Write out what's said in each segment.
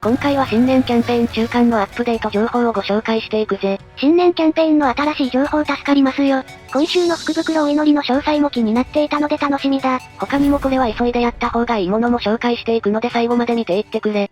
今回は新年キャンペーン中間のアップデート情報をご紹介していくぜ。新年キャンペーンの新しい情報助かりますよ。今週の福袋お祈りの詳細も気になっていたので楽しみだ。他にもこれは急いでやった方がいいものも紹介していくので最後まで見ていってくれ。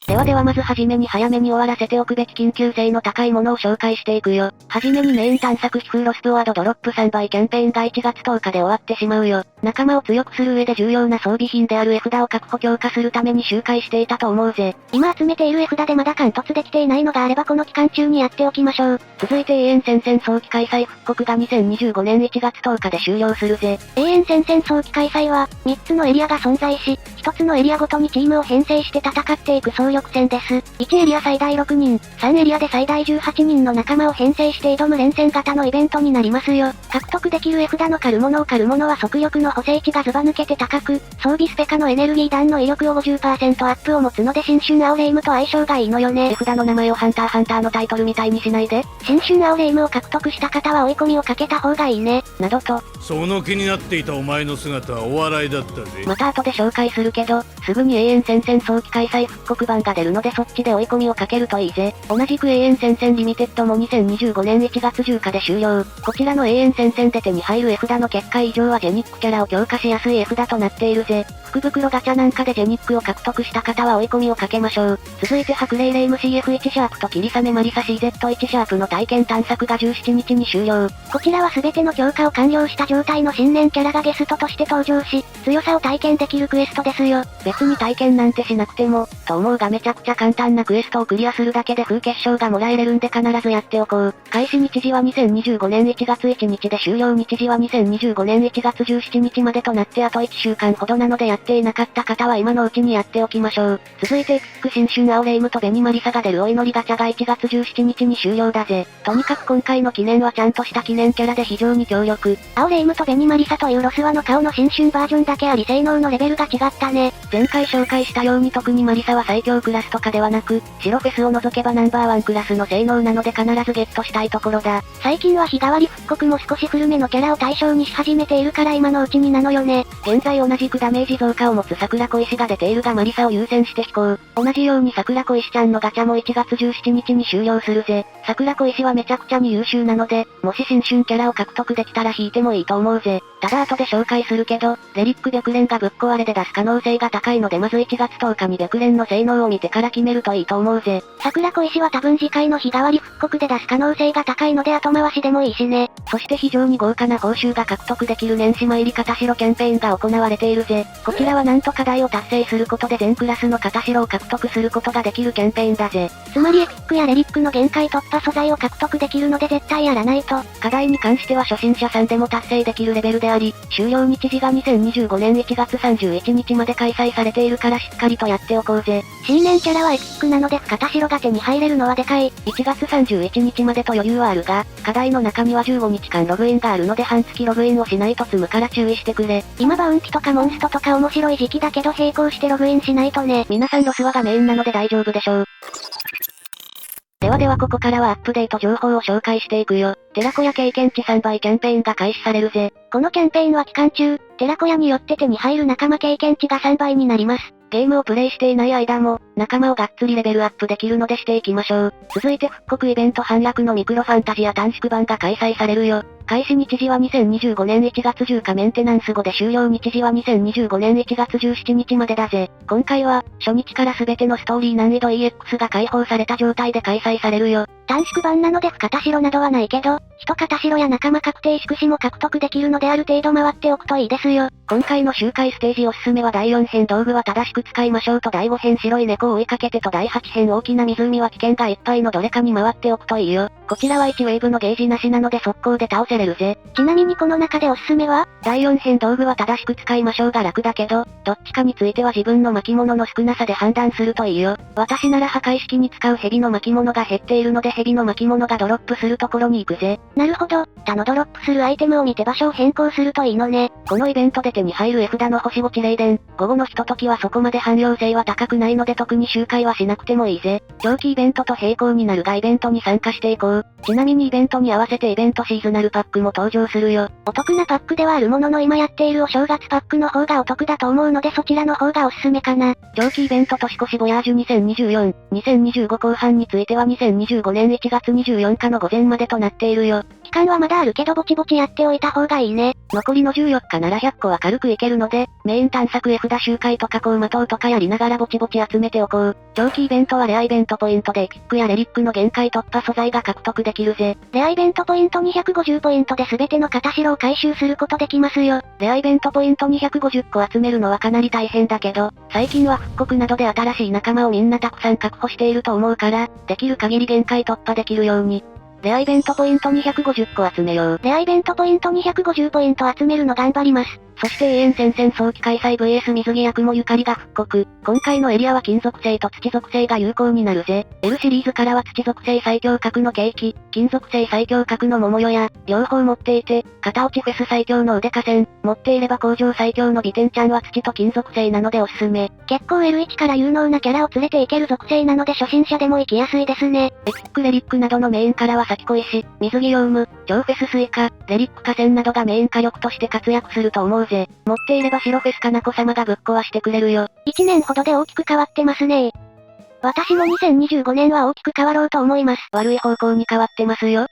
ではまずはじめに早めに終わらせておくべき緊急性の高いものを紹介していくよ。はじめにメイン探索飛風ロストワードドロップ3倍キャンペーンが1月10日で終わってしまうよ。仲間を強くする上で重要な装備品である絵札を確保強化するために周回していたと思うぜ。今集めている絵札でまだ貫突できていないのがあればこの期間中にやっておきましょう。続いて永遠戦線早期開催復刻が2025年1月10日で終了するぜ。永遠戦線早期開催は、3つのエリアが存在し、1つのエリアごとにチームを編成して戦っていく総力戦です。1エリア最大6人、3エリアで最大18人の仲間を編成して挑む連戦型のイベントになりますよ。獲得できる絵札の狩るものは速力の補正値がズバ抜けて高く、装備スペカのエネルギー弾の威力を 50% アップを持つので新春アオレイムと相性がいいのよね。絵札の名前をハンターのタイトルみたいにしないで。新春アオレイムを獲得した方は追い込みをかけた方がいいね。などと。その気になっていたお前の姿はお笑いだったぜ。また後で紹介するけど、すぐに永遠戦線早期開催復刻版が出るのでそっちで追い込みをかけるといいぜ。同じく永遠戦線リミテッドも2025年1月10日で終了。こちらの永遠戦線で手に入る絵札の結果以上はジェニックキャラを強化しやすい絵札となっているぜ。福袋ガチャなんかでジェニックを獲得した方は追い込みをかけましょう。続いて白霊レイム CF1 シャープと霧雨マリサ CZ1 シャープの体験探索が17日に終了。こちらは全ての強化を完了した状態の新年キャラがゲストとして登場し、強さを体験できるクエストですよ。別に体験なんてしなくても、と思うがめちゃくちゃ簡単なクエストをクリアするだけで風結晶がもらえれるんで必ずやっておこう。開始日時は2025年1月1日で終了日時は2025年1月17日までとなってあと1週間ほどなのでやっていなかった方は今のうちにやっておきましょう。続いてキック新春アオレイムとベニマリサが出るお祈りガチャが1月17日に終了だぜ。とにかく今回の記念はちゃんとした記念キャラで非常に強力。アオレイムとベニマリサというロスワの顔の新春バージョンだけあり性能のレベルが違ったね。前回紹介したように特にマリサは最強クラスとかではなく、白フェスを除けばナンバーワンクラスの性能なので必ずゲットしたいところだ。最近は日替わり復刻も少し古めのキャラを対象にし始めているから今のうちになのよね。現在同じくダメージ増加を持つ桜小石が出ているがマリサを優先して飛行。同じように桜小石ちゃんのガチャも1月17日に終了するぜ。桜小石はめちゃくちゃに優秀なので、もし新春キャラを獲得できたら引いてもいいと思うぜ。ただ後で紹介するけど、レリック白蓮がぶっ壊れで出す可能性が高いのでまず1月10日に白蓮の性能を見てから決めるといいと思うぜ。桜小石は多分次回の日替わり復刻で出す可能性が高いので後回しでもいいしね。そして非常に豪華な報酬が獲得できる年始参り片白キャンペーンが行われているぜ。こちらはなんと課題を達成することで全クラスの片白を獲得することができるキャンペーンだぜ。つまりエピックやレリックの限界突破素材を獲得できるので絶対やらないと。課題に関しては初心者さんでも達成できるレベルであり、終了日時が2025年1月31日まで開催されているからしっかりとやっておこうぜ。新年キャラはエピックなので片白が手に入れるのはでかい。1月31日までと余裕はあるが、課題の中には15日間ログインがあるので半月ログインをしないと積むから注意してくれ。今バウンティとかモンストとか面白い時期だけど並行してログインしないとね。皆さんロスワがメインなので大丈夫でしょう。ではここからはアップデート情報を紹介していくよ。寺子屋経験値3倍キャンペーンが開始されるぜ。このキャンペーンは期間中、寺子屋によって手に入る仲間経験値が3倍になります。ゲームをプレイしていない間も、仲間をがっつりレベルアップできるのでしていきましょう。続いて復刻イベント半楽のミクロファンタジア短縮版が開催されるよ。開始日時は2025年1月10日メンテナンス後で終了日時は2025年1月17日までだぜ。今回は、初日から全てのストーリー難易度 EX が解放された状態で開催されるよ。短縮版なので片白などはないけど、一片白や仲間確定宿死も獲得できるのである程度回っておくといいですよ。今回の周回ステージおすすめは第4編道具は正しく使いましょうと第5編白い猫を追いかけてと第8編大きな湖は危険がいっぱいのどれかに回っておくといいよ。こちらは1ウェーブのゲージなしなので速攻で倒せれるぜ。ちなみにこの中でおすすめは第4編道具は正しく使いましょうが楽だけど、どっちかについては自分の巻物の少なさで判断するといいよ。私なら破壊式に使う蛇の巻物が減っているので蛇の巻物がドロップするところに行くぜ。なるほど、他のドロップするアイテムを見て場所を変更するといいのね。このイベントで手に入る絵札の星5地霊殿、午後のひとときはそこまで汎用性は高くないので特に周回はしなくてもいいぜ。長期イベントと並行になるがイベントに参加していこう。う。ちなみにイベントに合わせてイベントシーズナルパックも登場するよ。お得なパックではあるものの今やっているお正月パックの方がお得だと思うのでそちらの方がおすすめかな。長期イベント年越しボヤージュ2024、2025後半については2025年1月24日の午前までとなっているよ。期間はまだあるけどぼちぼちやっておいた方がいいね。残りの14日なら100個は軽くいけるので、メイン探索絵札周回とかこう待とうとかやりながらぼちぼち集めておこう。長期イベントはレアイベントポイントでエピックやレリックの限界突破素材が獲得できるぜ。レアイベントポイント250ポイントで全ての片白を回収することできますよ。レアイベントポイント250個集めるのはかなり大変だけど、最近は復刻などで新しい仲間をみんなたくさん確保していると思うから、できる限り限界突破できるように。レアイベントポイント250個集めよう。レアイベントポイント250ポイント集めるの頑張ります。そして永遠戦線早期開催 VS 水着や雲ゆかりが復刻。今回のエリアは金属製と土属性が有効になるぜ。L シリーズからは土属性最強格のケーキ、金属性最強格の桃代や、両方持っていて、片落ちフェス最強の腕河川、持っていれば工場最強の美天ちゃんは土と金属性なのでおすすめ。結構 L1 から有能なキャラを連れていける属性なので初心者でも行きやすいですね。エピックレリックなどのメインからは先恋し、水着ヨウム、超フェススイカ、レリック河川などがメイン火力として活躍すると思うぜ。持っていれば白フェスかなこ様がぶっ壊してくれるよ。1年ほどで大きく変わってますね。私も2025年は大きく変わろうと思います。悪い方向に変わってますよ。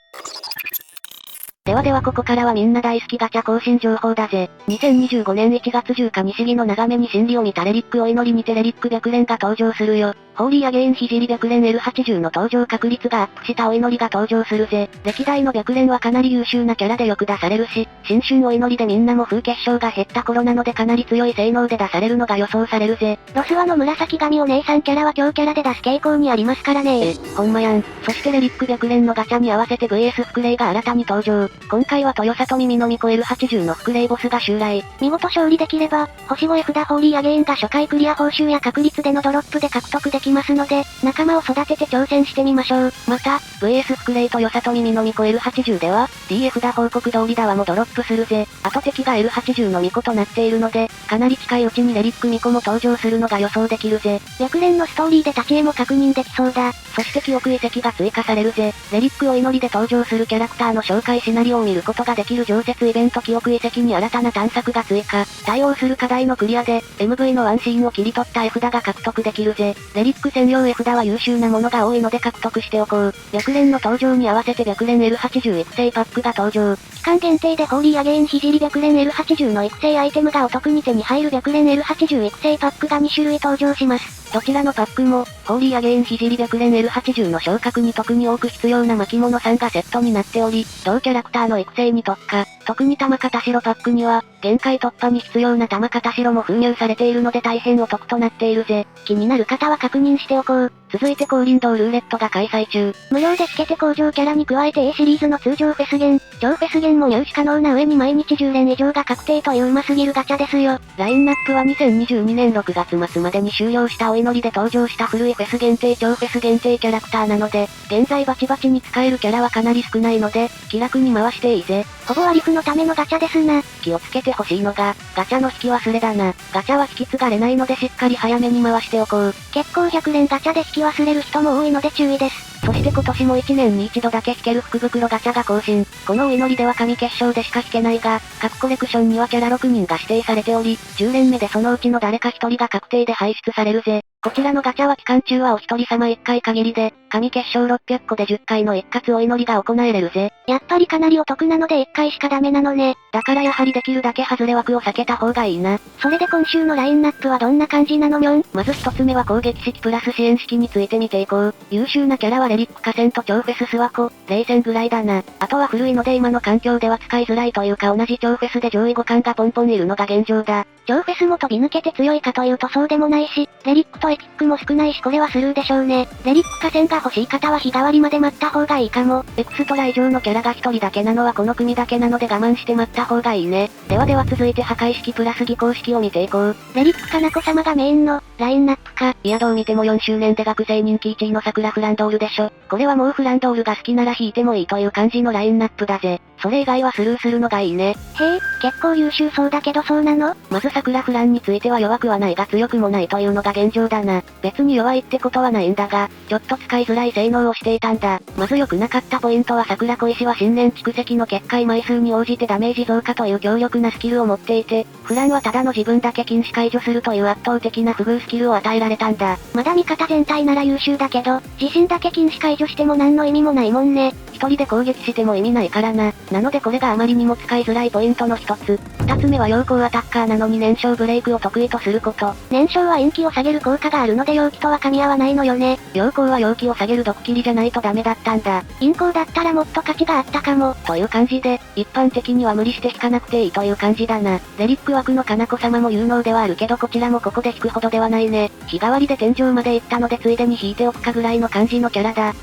ではここからはみんな大好きガチャ更新情報だぜ。2025年1月10日西木の眺めに真理を見たレリックお祈りにてレリック白蓮が登場するよ。ホーリーアゲイン聖白蓮 L80 の登場確率がアップしたお祈りが登場するぜ。歴代の白蓮はかなり優秀なキャラでよく出されるし、新春お祈りでみんなも風結晶が減った頃なのでかなり強い性能で出されるのが予想されるぜ。ロスワの紫髪お姉さんキャラは強キャラで出す傾向にありますからね。ほんまやん。そしてレリック白蓮のガチャに合わせて VS 福霊が新たに登場。今回は豊里耳のみこ L80 の福霊ボスが襲来。見事勝利できれば、星越札ホーリーアゲインが初回クリア報酬や確率でのドロップで獲得できますので、仲間を育てて挑戦してみましょう。また、VS 福霊とよさと耳のみこ L80 では、DF だ報告通りだわもドロップするぜ。あと敵が L80 の巫女となっているので、かなり近いうちにレリック巫女も登場するのが予想できるぜ。白蓮のストーリーで立ち絵も確認できそうだ。そして記憶遺跡が追加されるぜ。レリックお祈りで登場するキャラクターの紹介シナリオを見ることができる常設イベント記憶遺跡に新たな探索が追加。対応する課題のクリアで、MV のワンシーンを切り取った絵札が獲得できるぜ。レリック専用絵札は優秀なものが多いので獲得しておこう。白蓮の登場に合わせて白蓮 L80 育成パックが登場。期間限定でホーリーアゲイン聖白蓮 L80 の育成アイテムがお得に手に入る白蓮 L80 育成パックが2種類登場します。どちらのパックも、ホーリーアゲイン聖白蓮 L80 の昇格に特に多く必要な巻物3がセットになっており、同キャラクターの育成に特化。特に玉片白パックには、限界突破に必要な玉片白も封入されているので大変お得となっているぜ。気になる方は確認しておこう。続いて降臨堂ルーレットが開催中。無料でつけて工場キャラに加えて A シリーズの通常フェス弦、超フェス弦も入手可能な上に毎日10連以上が確定といううますぎるガチャですよ。ラインナップは2022年6月末までに終了したお祈りで登場した古いフェス限定超フェス限定キャラクターなので、現在バチバチに使えるキャラはかなり少ないので、気楽に回していいぜ。ほぼ割り符のためのガチャですな。気をつけてほしいのが、ガチャの引き忘れだな。ガチャは引き継がれないのでしっかり早めに回しておこう。結構100連ガチャで引き忘れる人も多いので注意です。そして今年も1年に一度だけ引ける福袋ガチャが更新。このお祈りでは神結晶でしか引けないが、各コレクションにはキャラ6人が指定されており、10連目でそのうちの誰か1人が確定で排出されるぜ。こちらのガチャは期間中はお一人様1回限りで、神結晶600個で10回の一括お祈りが行えれるぜ。やっぱりかなりお得なので1回しかダメなのね。だからやはりできるだけ外れ枠を避けた方がいいな。それで今週のラインナップはどんな感じなのみょん？まず一つ目は攻撃式プラス支援式について見ていこう。優秀なキャラはレリック河川と超フェススワコ、冷戦ぐらいだな。あとは古いので今の環境では使いづらいというか同じ超フェスで上位互換がポンポンいるのが現状だ。超フェスも飛び抜けて強いかというとそうでもないし、レリックとエピックも少ないしこれはスルーでしょうね。レリック河川が欲しい方は日替わりまで待った方がいいかも。エクストラ以上のキャラが一人だけなのはこの組だけなので我慢して待った方がいいね。では続いて破壊式プラス技巧式を見ていこう。レリックかなこ様がメインのラインナップか。いやどう見ても4周年で学生人気1位の桜フランドールでしょ。これはもうフランドールが好きなら引いてもいいという感じのラインナップだぜ。それ以外はスルーするのがいいね。へえ、結構優秀そうだけどそうなの？まず桜フランについては弱くはないが強くもないというのが現状だな。別に弱いってことはないんだが、ちょっと使いづらい性能をしていたんだ。まず良くなかったポイントは桜小石は新年蓄積の結界枚数に応じてダメージ増加という強力なスキルを持っていて、フランはただの自分だけ禁止解除するという圧倒的な不遇スキルを与えられたんだ。まだ味方全体なら優秀だけど、自身だけ禁止解除しても何の意味もないもんね。一人で攻撃しても意味ないからな。なのでこれがあまりにも使いづらいポイントの一つ。二つ目は陽光アタッカーなのに燃焼ブレイクを得意とすること。燃焼は延期を下げる効果があるので陽気とは噛み合わないのよね。陽光は陽気を下げる毒切りじゃないとダメだったんだ。陰光だったらもっと価値があったかも。という感じで、一般的には無理して引かなくていいという感じだな。レリック枠のかなこ様も有能ではあるけどこちらもここで引くほどではないね。日替わりで天井まで行ったのでついでに引いておくかぐらいの感じのキャラだ。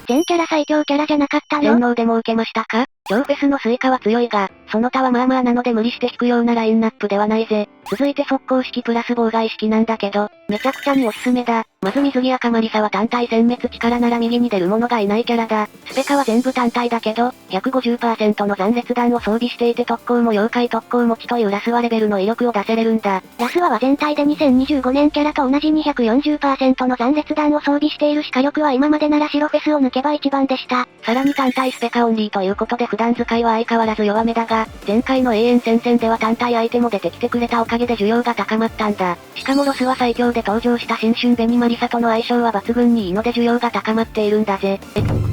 全キャラ最強キャラじゃなかった天の？皇でも受けましたか？超フェスのスイカは強いが、その他はまあまあなので無理して引くようなラインナップではないぜ。続いて速攻式プラス妨害式なんだけど、めちゃくちゃにおすすめだ。まず水着赤マリサは単体殲滅力なら右に出る者がいないキャラだ。スペカは全部単体だけど、150% の残裂弾を装備していて特攻も妖怪特攻持ちというラスワレベルの威力を出せれるんだ。ラスワは全体で2025年キャラと同じ 240% の残裂弾を装備しているし火力は今までなら白フェスを抜けば一番でした。さらに単体スペカオンリーということで普段使いは相変わらず弱めだが、前回の永遠戦線では単体相手も出てきてくれたおかげで需要が高まったんだ。しかもロスは最強で登場した新春紅マリサとの相性は抜群にいいので需要が高まっているんだぜ。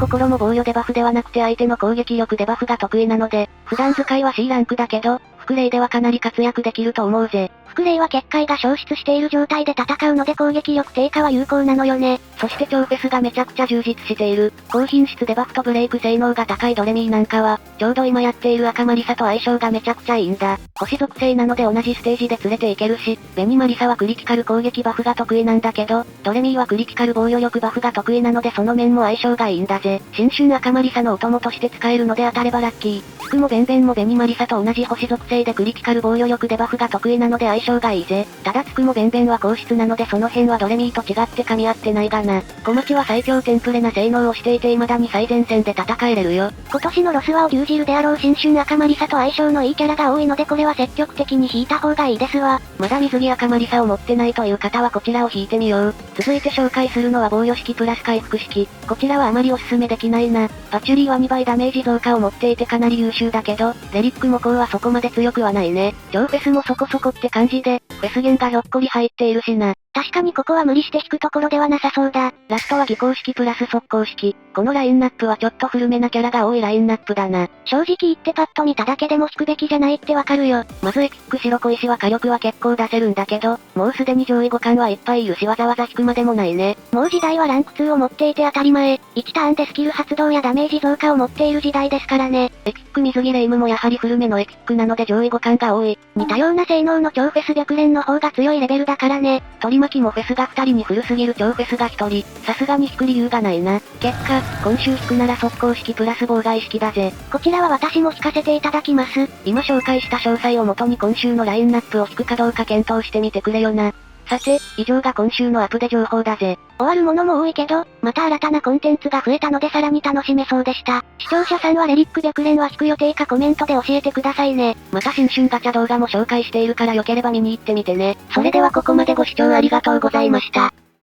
心も防御デバフではなくて相手の攻撃力デバフが得意なので、普段使いは C ランクだけど、副霊ではかなり活躍できると思うぜ。副霊は結界が消失している状態で戦うので攻撃力低下は有効なのよね。そして超フェスがめちゃくちゃ充実している、高品質デバフとブレイク性能が高いドレミーなんかは、ちょうど今やっている赤マリサと相性がめちゃくちゃいいんだ。星属性なので同じステージで連れていけるし、ベニマリサはクリティカル攻撃バフが得意なんだけど、ドレミーはクリティカル防御力バフが得意なのでその面も相性がいいんだぜ。新春赤マリサのお供として使えるので当たればラッキー。つくもベンベンもベニマリサと同じ星属性でクリティカル防御力デバフが得意なので相性がいいぜ。ただつくもベンベンは硬質なのでその辺はドレミーと違って噛み合ってないがな。小町は最強テンプレな性能をしていて未だに最前線で戦えれるよ。今年のロスワを牛耳るであろう新春赤マリサと相性のいいキャラが多いのでこれは積極的に引いた方がいいですわ。まだ水着赤マリサを持ってないという方はこちらを引いてみよう。続いて紹介するのは防御式プラス回復式。こちらはあまりおすすめできないな。パチュリーは2倍ダメージ増加を持っていてかなり優秀だけど、レリックもこうはそこまで強くはないね。超フェスもそこそこって感じで、フェス弦がひょっこり入っているしな。確かにここは無理して引くところではなさそうだ。ラストは技巧式プラス速攻式。このラインナップはちょっと古めなキャラが多いラインナップだな。正直言ってパッと見ただけでも引くべきじゃないってわかるよ。まずエピック白小石は火力は結構出せるんだけど、もうすでに上位互換はいっぱいいるしわざわざ引くまでもないね。もう時代はランク2を持っていて当たり前。1ターンでスキル発動やダメージ増加を持っている時代ですからね。エピック水着レイムもやはり古めのエピックなので上位互換が多い。似たような性能の超フェス白蓮の方が強いレベルだからね。取り巻きもフェスが2人に古すぎる超フェスが1人。さすがに引く理由がないな。結果、今週引くなら速攻式プラス妨害式だぜ。こちらは私も引かせていただきます。今紹介した詳細をもとに今週のラインナップを引くかどうか検討してみてくれよな。さて、以上が今週のアップデ情報だぜ。終わるものも多いけど、また新たなコンテンツが増えたのでさらに楽しめそうでした。視聴者さんはレリック白蓮は引く予定かコメントで教えてくださいね。また新春ガチャ動画も紹介しているから良ければ見に行ってみてね。それではここまでご視聴ありがとうございました。